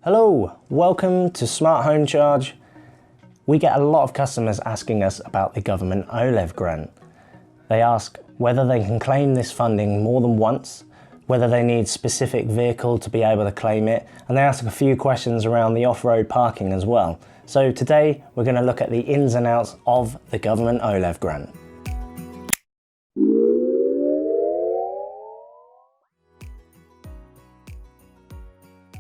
Hello, welcome to Smart Homecharge. We get a lot of customers asking us about the Government OLEV Grant. They ask whether they can claim this funding more than once, whether they need specific vehicle to be able to claim it, and they ask a few questions around the off-road parking as well. So today we're going to look at the ins and outs of the Government OLEV Grant.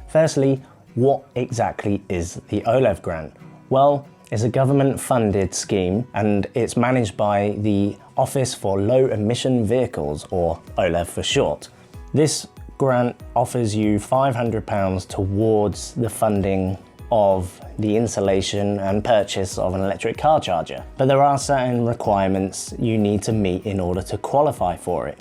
Firstly, what exactly is the OLEV Grant? Well, it's a government-funded scheme and it's managed by the Office for Low Emission Vehicles, or OLEV for short. This grant offers you £500 towards the funding of the installation and purchase of an electric car charger. But there are certain requirements you need to meet in order to qualify for it.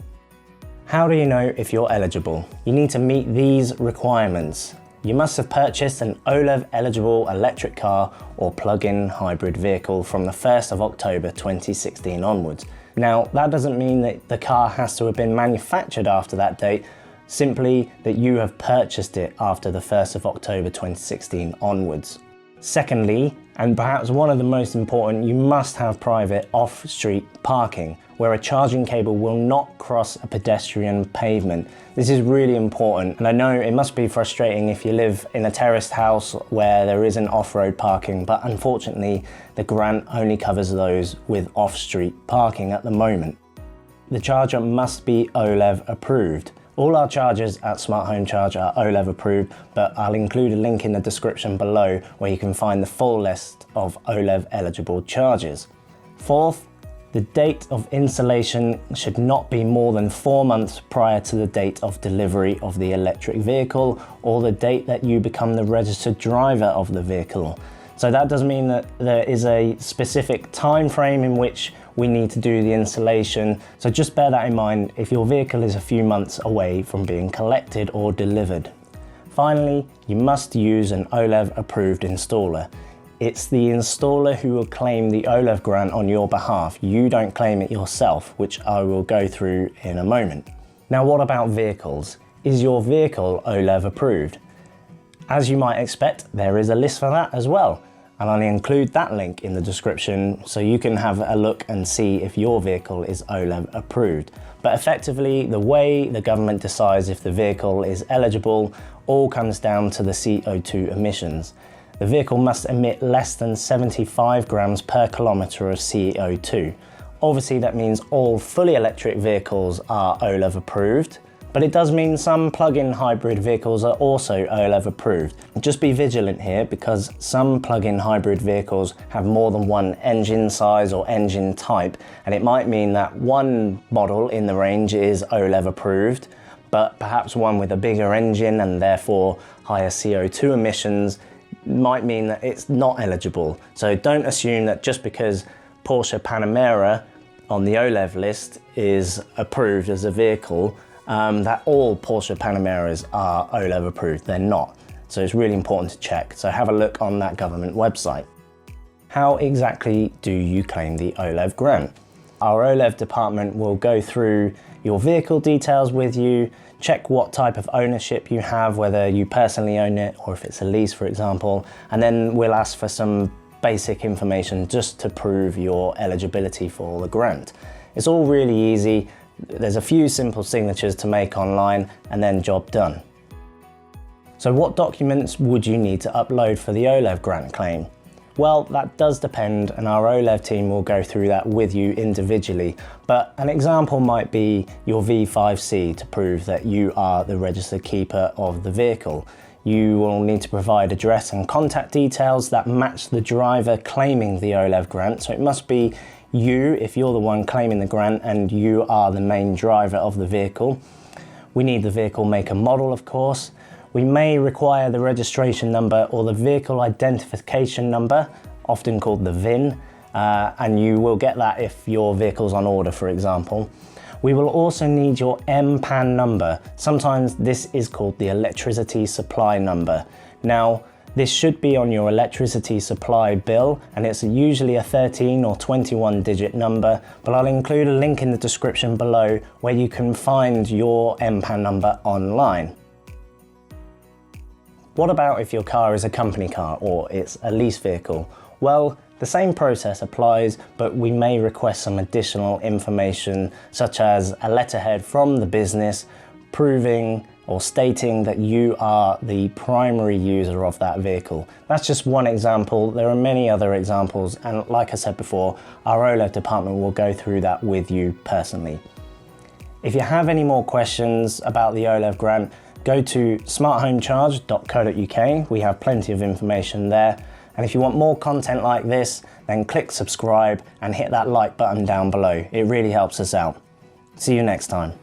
How do you know if you're eligible? You need to meet these requirements. You must have purchased an OLEV-eligible electric car or plug-in hybrid vehicle from the 1st of October 2016 onwards. Now, that doesn't mean that the car has to have been manufactured after that date, simply that you have purchased it after the 1st of October 2016 onwards. Secondly, and perhaps one of the most important, you must have private off-street parking where a charging cable will not cross a pedestrian pavement. This is really important, and I know it must be frustrating if you live in a terraced house where there isn't off-road parking, but unfortunately the grant only covers those with off-street parking at the moment. The charger must be OLEV approved. All our chargers at Smart Homecharge are OLEV approved, but I'll include a link in the description below where you can find the full list of OLEV eligible chargers. Fourth, the date of installation should not be more than 4 months prior to the date of delivery of the electric vehicle or the date that you become the registered driver of the vehicle. So that does mean that there is a specific time frame in which we need to do the installation. So just bear that in mind if your vehicle is a few months away from being collected or delivered. Finally, you must use an OLEV approved installer. It's the installer who will claim the OLEV grant on your behalf. You don't claim it yourself, which I will go through in a moment. Now, what about vehicles? Is your vehicle OLEV approved? As you might expect, there is a list for that as well. And I'll include that link in the description so you can have a look and see if your vehicle is OLEV approved. But effectively, the way the government decides if the vehicle is eligible all comes down to the CO2 emissions. The vehicle must emit less than 75 grams per kilometre of CO2. Obviously that means all fully electric vehicles are OLEV approved, but it does mean some plug-in hybrid vehicles are also OLEV approved. Just be vigilant here because some plug-in hybrid vehicles have more than one engine size or engine type, and it might mean that one model in the range is OLEV approved, but perhaps one with a bigger engine and therefore higher CO2 emissions might mean that it's not eligible. So don't assume that just because Porsche Panamera on the OLEV list is approved as a vehicle, that all Porsche Panameras are OLEV approved. They're not. So it's really important to check. So have a look on that government website. How exactly do you claim the OLEV grant? Our OLEV department will go through your vehicle details with you, check what type of ownership you have, whether you personally own it or if it's a lease, for example, and then we'll ask for some basic information just to prove your eligibility for the grant. It's all really easy. There's a few simple signatures to make online and then job done. So what documents would you need to upload for the OLEV grant claim? Well, that does depend, and our OLEV team will go through that with you individually. But an example might be your V5C to prove that you are the registered keeper of the vehicle. You will need to provide address and contact details that match the driver claiming the OLEV grant. So it must be you if you're the one claiming the grant and you are the main driver of the vehicle. We need the vehicle make and model, of course. We may require the registration number or the vehicle identification number, often called the VIN, and you will get that if your vehicle's on order, for example. We will also need your MPAN number. Sometimes this is called the electricity supply number. Now, this should be on your electricity supply bill, and it's usually a 13 or 21 digit number, but I'll include a link in the description below where you can find your MPAN number online. What about if your car is a company car or it's a lease vehicle? Well, the same process applies, but we may request some additional information such as a letterhead from the business proving or stating that you are the primary user of that vehicle. That's just one example. There are many other examples, and like I said before, our OLEV department will go through that with you personally. If you have any more questions about the OLEV grant, go to smarthomecharge.co.uk. We have plenty of information there. And if you want more content like this, then click subscribe and hit that like button down below. It really helps us out. See you next time.